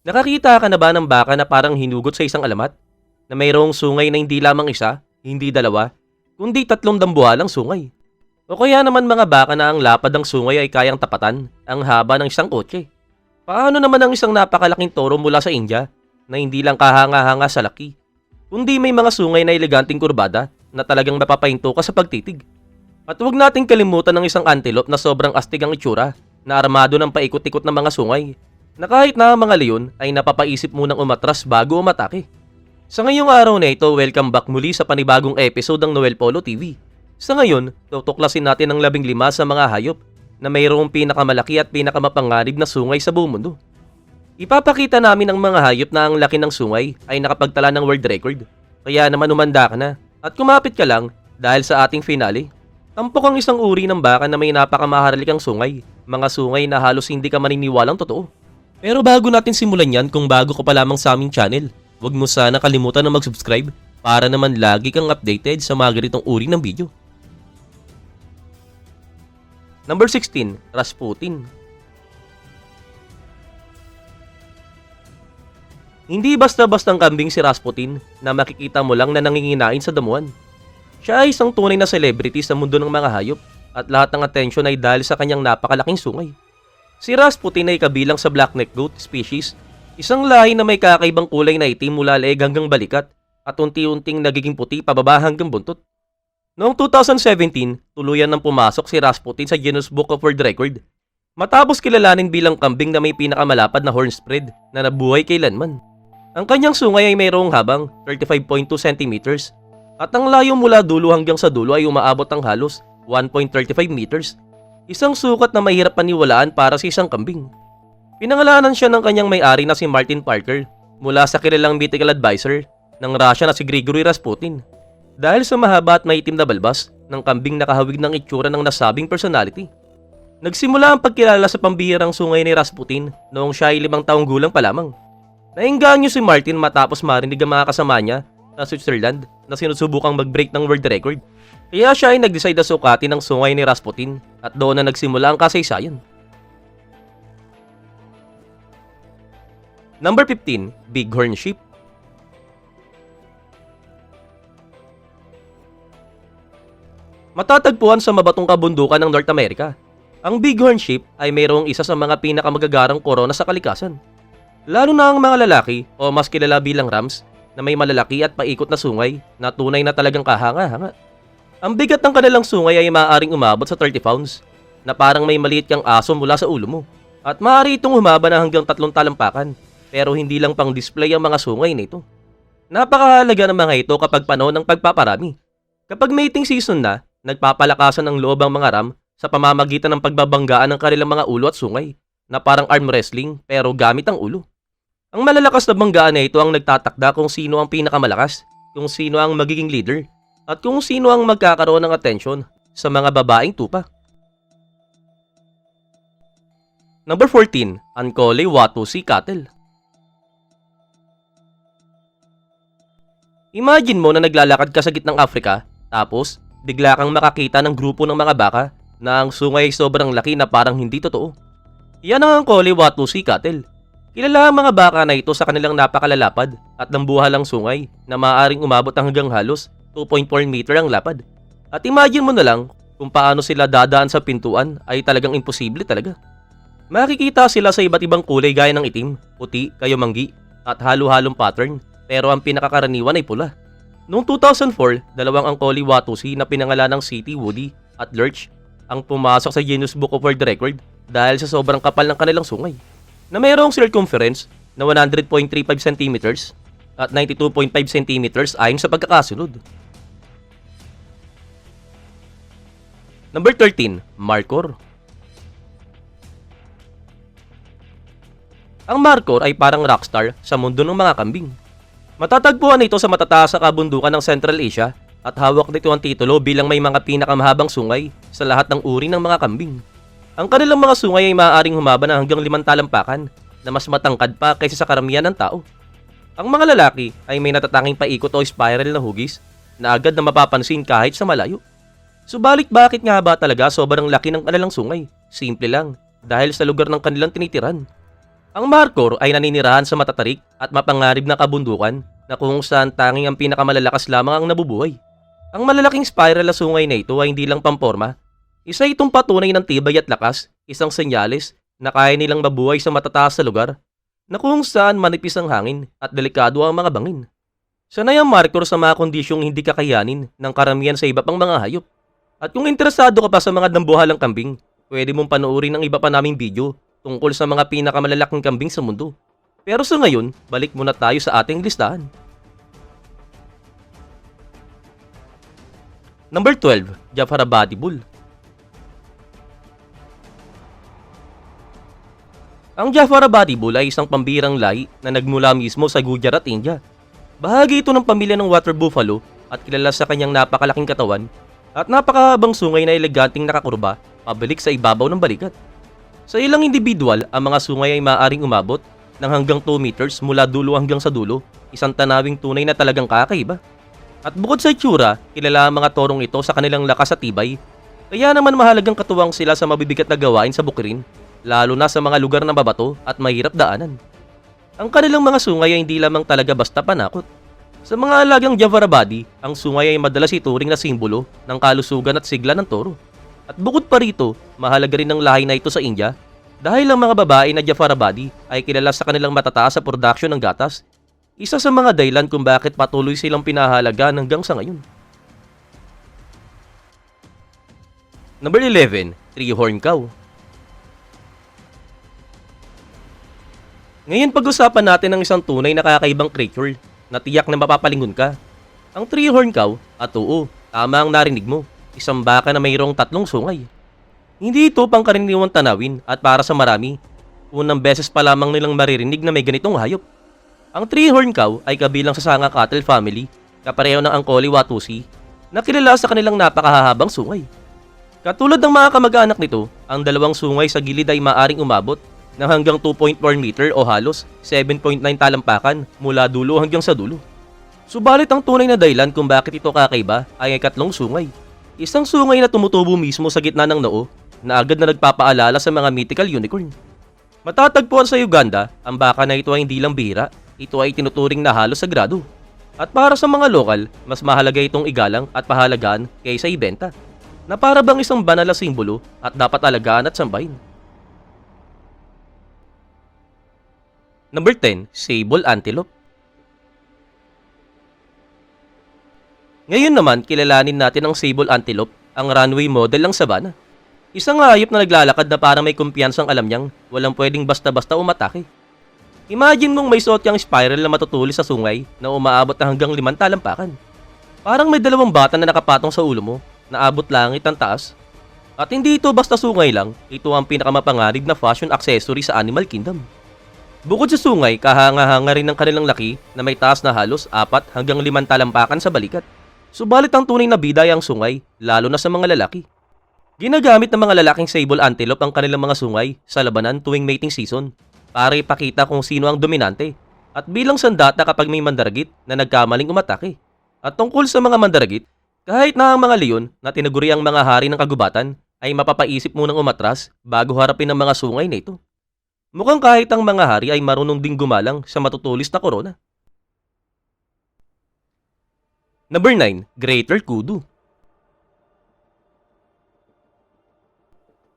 Nakakita ka na ba ng baka na parang hinugot sa isang alamat? Na mayroong sungay na hindi lamang isa, hindi dalawa, kundi tatlong dambuhalang sungay. O kaya naman mga baka na ang lapad ng sungay ay kayang tapatan ang haba ng isang kotse. Paano naman ang isang napakalaking toro mula sa India na hindi lang kahanga-hanga sa laki, kundi may mga sungay na eleganting kurbada na talagang mapapahinto ka sa pagtitig. At huwag nating kalimutan ng isang antelope na sobrang astig ang itsura na armado ng paikot-ikot na mga sungay na kahit na ang mga leon ay napapaisip munang umatras bago umatake. Sa ngayong araw na ito, welcome back muli sa panibagong episode ng Noel Polo TV. Sa ngayon, tutuklasin natin ang 15 sa mga hayop na mayroong pinakamalaki at pinakamapanganib na sungay sa buong mundo. Ipapakita namin ang mga hayop na ang laki ng sungay ay nakapagtala ng world record. Kaya naman umanda ka na at kumapit ka lang dahil sa ating finale. Tampok ang isang uri ng baka na may napakamahalagang sungay, mga sungay na halos hindi ka maniniwalang totoo. Pero bago natin simulan yan, kung bago ka pa lamang sa aming channel, huwag mo sana kalimutan na mag-subscribe para naman lagi kang updated sa mga ganitong uri ng video. Number 16, Rasputin. Hindi basta-bastang kambing si Rasputin na makikita mo lang na nanginginain sa damuhan. Siya ay isang tunay na celebrity sa mundo ng mga hayop at lahat ng atensyon ay dahil sa kanyang napakalaking sungay. Si Rasputin ay kabilang sa blackneck goat species, isang lahi na may kakaibang kulay na itim mula leeg hanggang balikat at unti-unting nagiging puti pababa hanggang buntot. Noong 2017, tuluyan nang pumasok si Rasputin sa Guinness Book of World Record matapos kilalanin bilang kambing na may pinakamalapad na horn spread na nabuhay kailanman. Ang kanyang sungay ay mayroong habang 35.2 cm at ang layo mula dulo hanggang sa dulo ay umaabot ng halos 1.35 meters. Isang sukat na mahirap paniwalaan para sa isang kambing. Pinangalanan siya ng kanyang may-ari na si Martin Parker mula sa kilalang medical advisor ng Russia na si Grigory Rasputin. Dahil sa mahaba at maitim na balbas ng kambing nakahawig ng itsura ng nasabing personality. Nagsimula ang pagkilala sa pambihirang sungay ni Rasputin noong siya ay 5 taong gulang pa lamang. Naengganyo si Martin matapos marinig ang mga kasama niya sa Switzerland na sinusubukang mag-break ng world record. Kaya siya ay nag-decide na sukatin ang sungay ni Rasputin at doon na nagsimula ang kasaysayan. Number 15, Bighorn Sheep. Matatagpuan sa mabatong kabundukan ng North America. Ang Bighorn Sheep ay mayroong isa sa mga pinakamagagarang korona sa kalikasan. Lalo na ang mga lalaki o mas kilala bilang rams na may malalaki at paikot na sungay na tunay na talagang kahanga-hanga. Ang bigat ng kanilang sungay ay maaaring umabot sa 30 pounds na parang may maliit kang aso mula sa ulo mo. At maaari itong humaba na hanggang 3 talampakan pero hindi lang pang display ang mga sungay nito. Napakahalaga ng mga ito kapag panahon ng pagpaparami. Kapag mating season na, nagpapalakasan ng loob ang mga ram sa pamamagitan ng pagbabanggaan ng kanilang mga ulo at sungay na parang arm wrestling pero gamit ang ulo. Ang malalakas na banggaan na ito ang nagtatakda kung sino ang pinakamalakas, kung sino ang magiging leader, at kung sino ang magkakaroon ng atensyon sa mga babaeng tupa. Number 14, Ankole Watusi Cattle. Imagine mo na naglalakad ka sa gitnang Africa, tapos bigla kang makakita ng grupo ng mga baka na ang sungay ay sobrang laki na parang hindi totoo. Yan ang Ankole Watusi Cattle. Kilala ang mga baka na ito sa kanilang napakalalapad at nambuhalang sungay na maaaring umabot hanggang halos 2.4 meter ang lapad. At imagine mo na lang kung paano sila dadaan sa pintuan ay talagang imposible talaga. Makikita sila sa iba't ibang kulay gaya ng itim, puti, kayumanggi at halo-halong pattern pero ang pinakakaraniwan ay pula. Noong 2004, dalawang Ankole Watusi na pinangalan ng City, Woody at Lurch ang pumasok sa Guinness Book of World Record dahil sa sobrang kapal ng kanilang sungay na mayroong circumference na 100.35 cm at 92.5 cm ayon sa pagkakasunod. Number 13, Markhor. Ang Markhor ay parang rockstar sa mundo ng mga kambing. Matatagpuan ito sa matataas sa kabundukan ng Central Asia at hawak nito ang titulo bilang may mga pinakamahabang sungay sa lahat ng uri ng mga kambing. Ang kanilang mga sungay ay maaaring humaba na hanggang 5 talampakan na mas matangkad pa kaysa sa karamihan ng tao. Ang mga lalaki ay may natatanging paikot o spiral na hugis na agad na mapapansin kahit sa malayo. Subalit bakit nga ba talaga sobrang laki ng kanilang sungay? Simple lang, dahil sa lugar ng kanilang tinitiran. Ang Markhor ay naninirahan sa matatarik at mapangarib na kabundukan na kung saan tanging ang pinakamalalakas lamang ang nabubuhay. Ang malalaking spiral na sungay na ito ay hindi lang pamporma. Isa itong patunay ng tibay at lakas, isang senyales na kaya nilang mabuhay sa matataas na lugar na kung saan manipis ang hangin at delikado ang mga bangin. Sanay ang Markhor sa mga kondisyong hindi kakayanin ng karamihan sa iba pang mga hayop. At kung interesado ka pa sa mga dambuhalang kambing, pwede mong panoorin ang iba pa naming video tungkol sa mga pinakamalalaking kambing sa mundo. Pero sa ngayon, balik muna tayo sa ating listahan. Number 12, Jafarabadi Bull. Ang Jafarabadi Bull ay isang pambirang lahi na nagmula mismo sa Gujarat, India. Bahagi ito ng pamilya ng water buffalo at kilala sa kanyang napakalaking katawan at napakahabang sungay na eleganteng nakakurba pabalik sa ibabaw ng balikat. Sa ilang individual, ang mga sungay ay maaaring umabot ng hanggang 2 meters mula dulo hanggang sa dulo, isang tanawing tunay na talagang kakaiba. At bukod sa itsura, kilala ang mga torong ito sa kanilang lakas at tibay, kaya naman mahalagang katuwang sila sa mabibigat na gawain sa bukirin, lalo na sa mga lugar na mabato at mahirap daanan. Ang kanilang mga sungay ay hindi lamang talaga basta panakot. Sa mga alagang Jafarabadi, ang sungay ay madalas ituring na simbolo ng kalusugan at sigla ng toro. At bukod pa rito, mahalaga rin ang lahi na ito sa India dahil ang mga babae na Jafarabadi ay kilala sa kanilang matataas sa production ng gatas, isa sa mga dahilan kung bakit patuloy silang pinahalagaan hanggang sa ngayon. Number 11, Three-Horn Cow. Ngayon pag-usapan natin ang isang tunay na kakaibang creature na tiyak na mapapalingon ka. Ang three-horn cow, at oo, tama ang narinig mo, isang baka na mayroong 3 sungay. Hindi ito pangkaraniwang tanawin at para sa marami, unang beses pa lamang nilang maririnig na may ganitong hayop. Ang three-horn cow ay kabilang sa sanga cattle family, kapareho ng Angkoli Watusi, na kilala sa kanilang napakahahabang sungay. Katulad ng mga kamag-anak nito, ang 2 sungay sa gilid ay maaring umabot ng hanggang 2.4 meter o halos 7.9 talampakan mula dulo hanggang sa dulo. Subalit ang tunay na dahilan kung bakit ito kakaiba ay 3 sungay. Isang sungay na tumutubo mismo sa gitna ng noo na agad na nagpapaalala sa mga mythical unicorn. Matatagpuan sa Uganda, ang baka na ito ay hindi lang bihira, ito ay tinuturing na halos sagrado. At para sa mga lokal, mas mahalaga itong igalang at pahalagaan kaysa ibenta, na para bang isang banal na simbolo at dapat alagaan at sambahin. Number 10, Sable Antelope. Ngayon naman, kilalanin natin ang Sable Antelope, ang runway model ng sabana. Isang hayop na naglalakad na parang may kumpiyansang alam niyang walang pwedeng basta-basta umatake. Imagine mong may suot yang spiral na matutulis sa sungay na umaabot na hanggang 5 talampakan. Parang may 2 bata na nakapatong sa ulo mo na abot langit ang taas. At hindi ito basta sungay lang, ito ang pinakamapangarib na fashion accessory sa Animal Kingdom. Bukod sa sungay, kahanga-hanga rin ng kanilang laki na may taas na halos 4 hanggang 5 talampakan sa balikat. Subalit ang tunay na bida ay ang sungay, lalo na sa mga lalaki. Ginagamit ng mga lalaking sable antelope ang kanilang mga sungay sa labanan tuwing mating season para ipakita kung sino ang dominante at bilang sandata kapag may mandaragit na nagkamaling umatake. At tungkol sa mga mandaragit, kahit na ang mga leon na tinaguri ang mga hari ng kagubatan ay mapapaisip munang umatras bago harapin ang mga sungay na ito. Mukhang kahit ang mga hari ay marunong ding gumalang sa matutulis na korona. Number 9, Greater Kudu.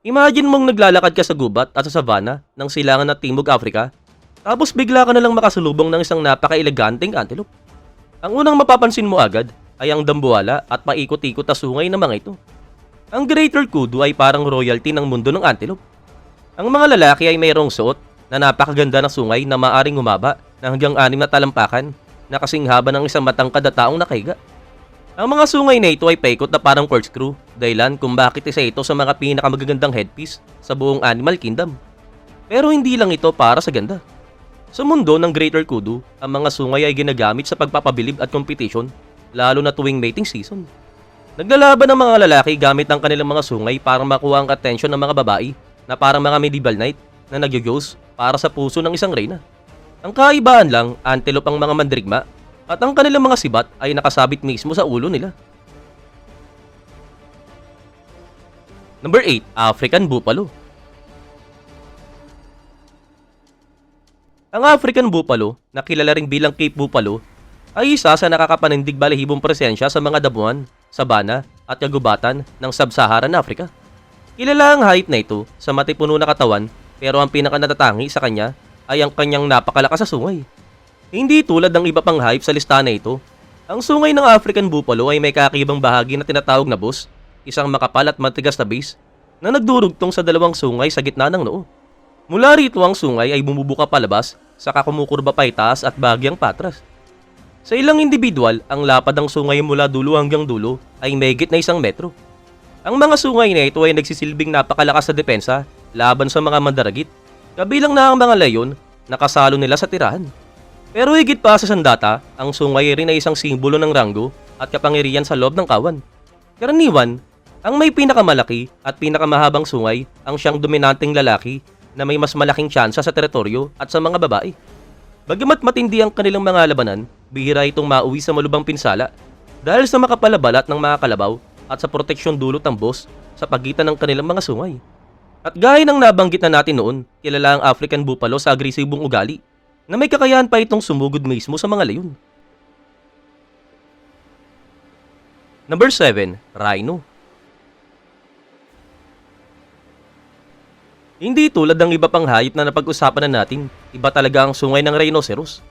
Imagine mong naglalakad ka sa gubat at sa savana ng silangan ng Timog Africa, tapos bigla ka na lang makasalubong ng isang napaka-eleganteng antelope. Ang unang mapapansin mo agad ay ang dambuhala at paikot-ikot na sungay ng mga ito. Ang Greater Kudu ay parang royalty ng mundo ng antelope. Ang mga lalaki ay mayroong suot na napakaganda ng sungay na maaring humaba ng hanggang 6 na talampakan na kasing haba ng isang matangkad na taong nakahiga. Ang mga sungay na ito ay paikot na parang corkscrew, dahilan kung bakit isa ito sa mga pinakamagagandang headpiece sa buong Animal Kingdom. Pero hindi lang ito para sa ganda. Sa mundo ng Greater Kudu, ang mga sungay ay ginagamit sa pagpapabilib at competition, lalo na tuwing mating season. Naglalaban ang mga lalaki gamit ang kanilang mga sungay para makuha ang atensyon ng mga babae na parang mga medieval knight na nagyogyos para sa puso ng isang reyna. Ang kaibaan lang, antelope ang mga mandirigma at ang kanilang mga sibat ay nakasabit mismo sa ulo nila. Number 8, African Buffalo. Ang African buffalo, na kilala ring bilang Cape Buffalo, ay isa sa nakakapanindig balahibong presensya sa mga damuhan, sabana at kagubatan ng Sub-Saharan Africa. Kilala ang hayop na ito sa matipuno na katawan, pero ang pinakanatatangi sa kanya ay ang kanyang napakalakas sa sungay. Hindi tulad ng iba pang hayop sa listahan na ito, ang sungay ng African buffalo ay may kakaibang bahagi na tinatawag na bus, isang makapal at matigas na base na nagdurugtong sa dalawang sungay sa gitna ng noo. Mula rito ang sungay ay bumubuka palabas, saka kumukurba pa itaas at bahagyang patras. Sa ilang individual, ang lapad ng sungay mula dulo hanggang dulo ay mahigit na 1 metro. Ang mga sungay na ito ay nagsisilbing napakalakas sa depensa laban sa mga mandaragit, kabilang na ang mga leyon na kasalo nila sa tirahan. Pero higit pa sa sandata, ang sungay rin ay isang simbolo ng ranggo at kapangyarihan sa loob ng kawan. Karaniwan, ang may pinakamalaki at pinakamahabang sungay ang siyang dominanteng lalaki na may mas malaking tsansa sa teritoryo at sa mga babae. Bagamat matindi ang kanilang mga labanan, bihira itong mauwi sa malubhang pinsala dahil sa makapalabalat ng mga kalabaw at sa proteksyon dulot ng boss sa pagitan ng kanilang mga sungay. At gaya ng nabanggit na natin noon, kilala ang African buffalo sa agresibong ugali na may kakayahan pa itong sumugod mismo sa mga leyon. Number 7. Rhino. Hindi tulad ng iba pang hayop na napag-usapan na natin, iba talaga ang sungay ng rhinoceros.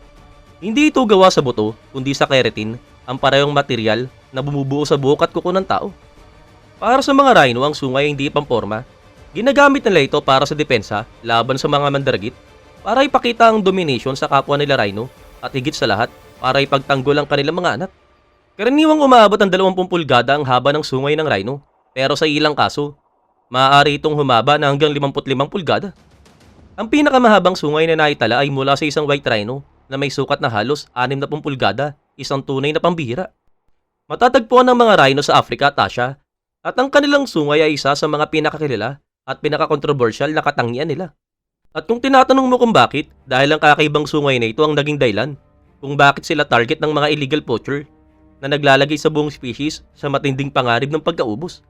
Hindi ito gawa sa buto, kundi sa keratin, ang parehong material na bumubuo sa buhok at kuko ng tao. Para sa mga rhino, ang sungay hindi pamporma. Ginagamit nila ito para sa depensa laban sa mga mandaragit, para ipakita ang domination sa kapwa nila rhino, at higit sa lahat, para ipagtanggol ang kanilang mga anak. Karaniwang umaabot ng 20 pulgada ang haba ng sungay ng rhino, pero sa ilang kaso, maaari itong humaba na hanggang 55 pulgada. Ang pinakamahabang sungay na naitala ay mula sa isang white rhino na may sukat na halos 60 pulgada, isang tunay na pambihira. Matatagpuan ng mga rhino sa Africa at Asia, at ang kanilang sungay ay isa sa mga pinakakilala at pinaka-controversial na katangian nila. At kung tinatanong mo kung bakit, dahil ang kakaibang sungay na ito ang naging dahilan kung bakit sila target ng mga illegal poacher na naglalagay sa buong species sa matinding panganib ng pagkaubos.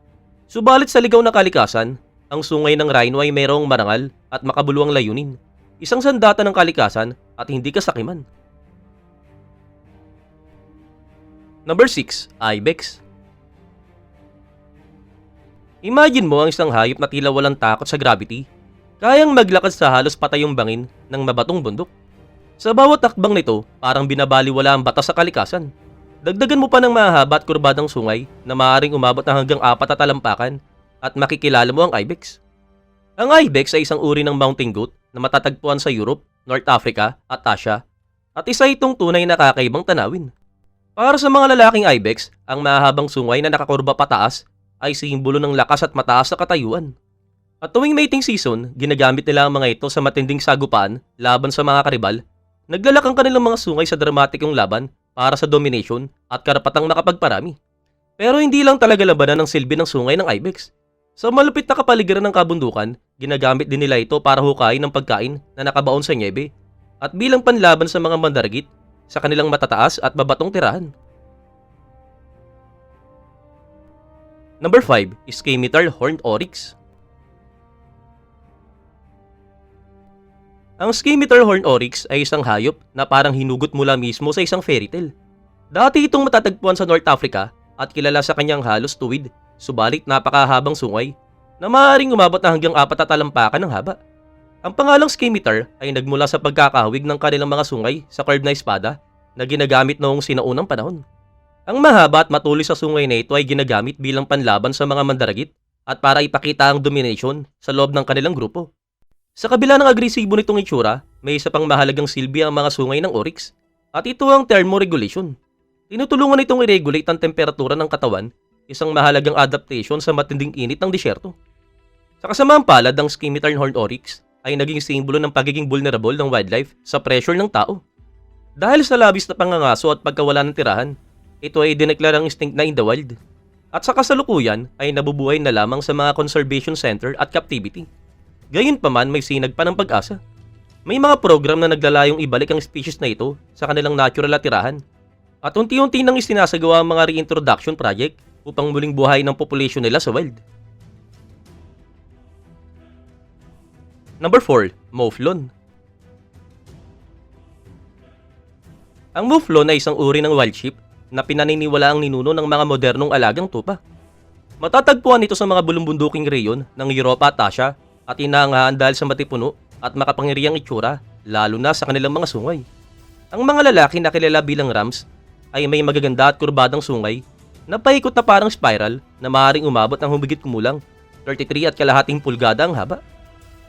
Subalit sa ligaw na kalikasan, ang sungay ng rhino ay mayroong marangal at makabuluhang layunin, isang sandata ng kalikasan at hindi kasakiman. Number 6. Ibex. Imagine mo ang isang hayop na tila walang takot sa gravity, kayang maglakad sa halos patayong bangin ng mabatong bundok. Sa bawat takbang nito, parang binabaliwala ang batas sa kalikasan. Dagdagan mo pa ng mahahaba at kurbadang sungay na maaaring umabot na hanggang 4 na talampakan at makikilala mo ang ibex. Ang ibex ay isang uri ng mountain goat na matatagpuan sa Europe, North Africa at Asia, at isa itong tunay na kakaibang tanawin. Para sa mga lalaking ibex, ang mahahabang sungay na nakakurba pataas ay simbolo ng lakas at mataas na katayuan. At tuwing mating season, ginagamit nila ang mga ito sa matinding sagupaan laban sa mga karibal. Naglalak ang kanilang mga sungay sa dramatikong laban para sa domination at karapatang makapagparami. Pero hindi lang talaga labanan ng silbi ng sungay ng ibex. Sa malupit na kapaligiran ng kabundukan, ginagamit din nila ito para hukayin ng pagkain na nakabaon sa nyebe at bilang panlaban sa mga mandaragit sa kanilang matataas at babatong tirahan. Number 5. Scimitar Horned Oryx. Ang Scimitar Horned Oryx ay isang hayop na parang hinugot mula mismo sa isang fairy tale. Dati itong matatagpuan sa North Africa at kilala sa kanyang halos tuwid, subalit napakahabang sungay na maaaring umabot na hanggang 4 na talampakan ng haba. Ang pangalang Scimitar ay nagmula sa pagkakahawig ng kanilang mga sungay sa curved na espada na ginagamit noong sinaunang panahon. Ang mahaba at matulis sa sungay na ito ay ginagamit bilang panlaban sa mga mandaragit at para ipakita ang domination sa loob ng kanilang grupo. Sa kabila ng agresibo nitong itsura, may isa pang mahalagang silbi ang mga sungay ng oryx at ito ang thermoregulation. Tinutulungan itong i-regulate ang temperatura ng katawan, isang mahalagang adaptation sa matinding init ng disyerto. Sa kasamaang palad, ang Scimitar Horned Oryx ay naging simbolo ng pagiging vulnerable ng wildlife sa pressure ng tao. Dahil sa labis na pangangaso at pagkawala ng tirahan, ito ay dineklarang extinct na in the wild. At sa kasalukuyan ay nabubuhay na lamang sa mga conservation center at captivity. Gayunpaman may sinag pa ng pag-asa. May mga program na naglalayong ibalik ang species na ito sa kanilang natural na tirahan. At unti-unti nang isinasagawa ang mga reintroduction project upang muling buhay ng population nila sa wild. Number 4. Mouflon. Ang mouflon ay isang uri ng wild sheep na pinaniniwalaang ninuno ng mga modernong alagang tupa. Matatagpuan ito sa mga bulumbunduking reyon ng Europa at Asia at inaangahan dahil sa matipuno at makapangyarihang itsura, lalo na sa kanilang mga sungay. Ang mga lalaki na kilala bilang rams ay may magaganda at kurbadang sungay na paikot na parang spiral na maaaring umabot ng humigit kumulang 33 at kalahating pulgada ang haba.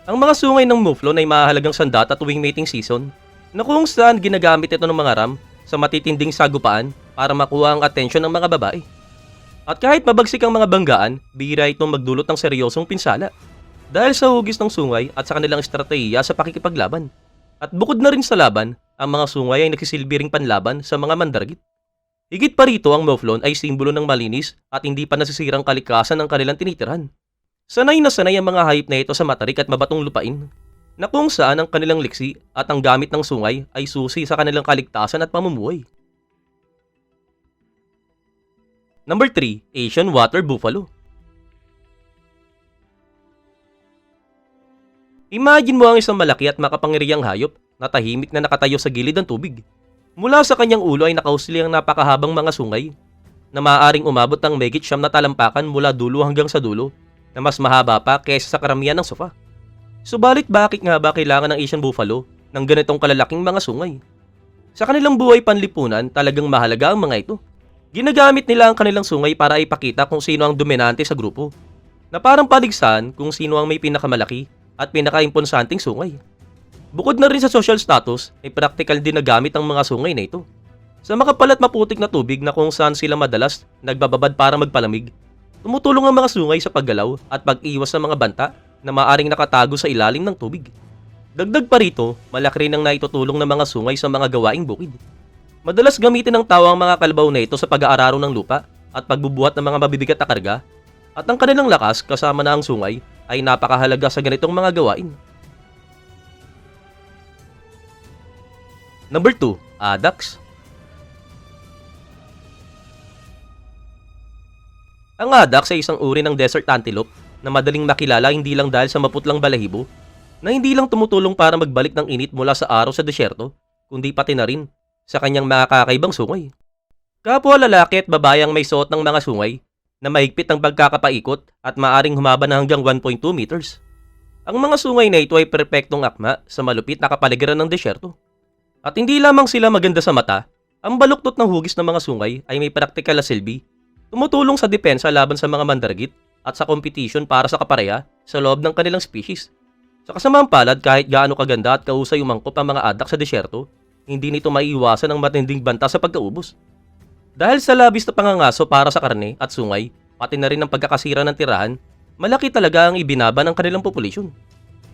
Ang mga sungay ng mouflon ay mahalagang sandata tuwing mating season na kung saan ginagamit ito ng mga ram sa matitinding sagupaan para makuha ang atensyon ng mga babae. At kahit mabagsik ang mga banggaan, bihira itong magdulot ng seryosong pinsala dahil sa hugis ng sungay at sa kanilang estratehiya sa pakikipaglaban. At bukod na rin sa laban, ang mga sungay ay nagsisilbi ring panlaban sa mga mandargit. Higit pa rito, ang mouflon ay simbolo ng malinis at hindi pa nasisirang kalikasan ng kanilang tinitirhan. Sanay na sanay ang mga hayop na ito sa matarik at mabatong lupain, na kung saan ang kanilang liksi at ang gamit ng sungay ay susi sa kanilang kaligtasan at pamumuhay. Number 3. Asian Water Buffalo. Imagine mo ang isang malaki at makapangyarihang hayop na tahimik na nakatayo sa gilid ng tubig. Mula sa kanyang ulo ay nakausli ang napakahabang mga sungay na maaaring umabot ng megit 9 na talampakan mula dulo hanggang sa dulo na mas mahaba pa kaysa sa karamihan ng sofa. Subalit bakit nga ba kailangan ng Asian Buffalo ng ganitong kalalaking mga sungay? Sa kanilang buhay panlipunan, talagang mahalaga ang mga ito. Ginagamit nila ang kanilang sungay para ipakita kung sino ang dominante sa grupo, na parang paligsahan kung sino ang may pinakamalaki at pinakaimponsanteng sungay. Bukod na rin sa social status, ay practical din na gamit ang mga sungay na ito. Sa makapal at maputik na tubig na kung saan sila madalas nagbababad para magpalamig, tumutulong ang mga sungay sa paggalaw at pag-iwas ng mga banta na maaaring nakatago sa ilalim ng tubig. Dagdag pa rito, malaki rin ang naitutulong ng mga sungay sa mga gawaing bukid. Madalas gamitin ng tao ang mga kalabaw na ito sa pag-aararo ng lupa at pagbubuhat ng mga mabibigat na karga, at ang kanilang lakas kasama na ang sungay ay napakahalaga sa ganitong mga gawain. Number 2. Addax. Ang addax ay isang uri ng desert antelope na madaling makilala hindi lang dahil sa maputlang balahibo na hindi lang tumutulong para magbalik ng init mula sa araw sa desyerto, kundi pati na rin sa kanyang mga kakaibang sungay. Kapwa lalaki at babayang may suot ng mga sungay na mahigpit ang pagkakapaikot at maaring humaba na hanggang 1.2 meters. Ang mga sungay na ito ay perpektong akma sa malupit na kapaligiran ng desyerto. At hindi lamang sila maganda sa mata, ang baluktot ng hugis ng mga sungay ay may praktikal na silbi, tumutulong sa depensa laban sa mga mandargit at sa competition para sa kapareha sa loob ng kanilang species. Sa kasamaang palad, kahit gaano kaganda at kausay umangkop ang mga addax sa desyerto, hindi nito maiiwasan ang matinding banta sa pagkaubos. Dahil sa labis na pangangaso para sa karne at sungay, pati na rin ang pagkakasira ng tirahan, malaki talaga ang ibinaba ng kanilang populasyon.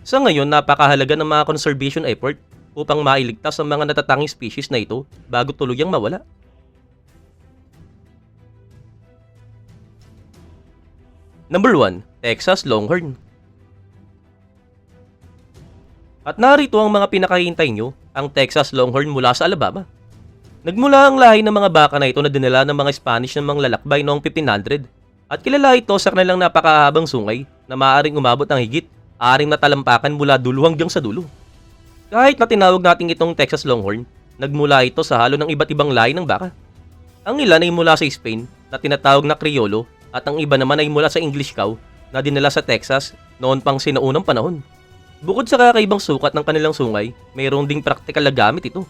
Sa ngayon, napakahalaga ng mga conservation effort upang mailigtas ang mga natatanging species na ito bago tuluyang mawala. Number 1. Texas Longhorn. At narito ang mga pinakahihintay nyo, ang Texas Longhorn mula sa Alabama. Nagmula ang lahi ng mga baka na ito na dinala ng mga Spanish ng mga lalakbay noong 1500 at kilala ito sa kanilang napakahabang sungay na maaaring umabot ng higit 6 na talampakan mula dulo hanggang sa dulo. Kahit na tinawag natin itong Texas Longhorn, nagmula ito sa halo ng iba't ibang lahi ng baka. Ang ilan ay mula sa Spain na tinatawag na Criollo at ang iba naman ay mula sa English cow na dinala sa Texas noon pang sinaunang panahon. Bukod sa kakaibang sukat ng kanilang sungay, mayroon ding praktikal na gamit ito.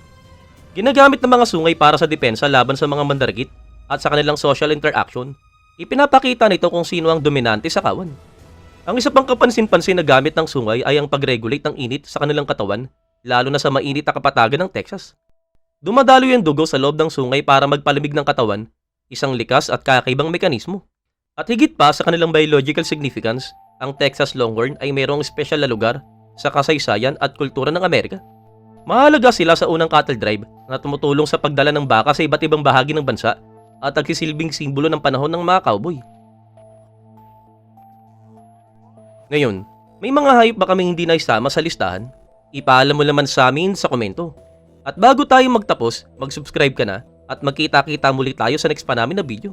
Ginagamit ng mga sungay para sa depensa laban sa mga mandargit at sa kanilang social interaction. Ipinapakita nito kung sino ang dominante sa kawan. Ang isa pang kapansin-pansin na gamit ng sungay ay ang pag-regulate ng init sa kanilang katawan, lalo na sa mainit na kapatagan ng Texas. Dumadalo yung dugo sa loob ng sungay para magpalamig ng katawan, isang likas at kakaibang mekanismo. At higit pa sa kanilang biological significance, ang Texas Longhorn ay mayroong espesyal na lugar sa kasaysayan at kultura ng Amerika. Mahalaga sila sa unang cattle drive na tumutulong sa pagdala ng baka sa iba't ibang bahagi ng bansa at nagsisilbing simbolo ng panahon ng mga cowboy. Ngayon, may mga hayop ba kaming hindi naisama sa listahan? Ipaalam mo naman sa amin sa komento. At bago tayo magtapos, mag-subscribe ka na at magkita-kita muli tayo sa next pa namin na video.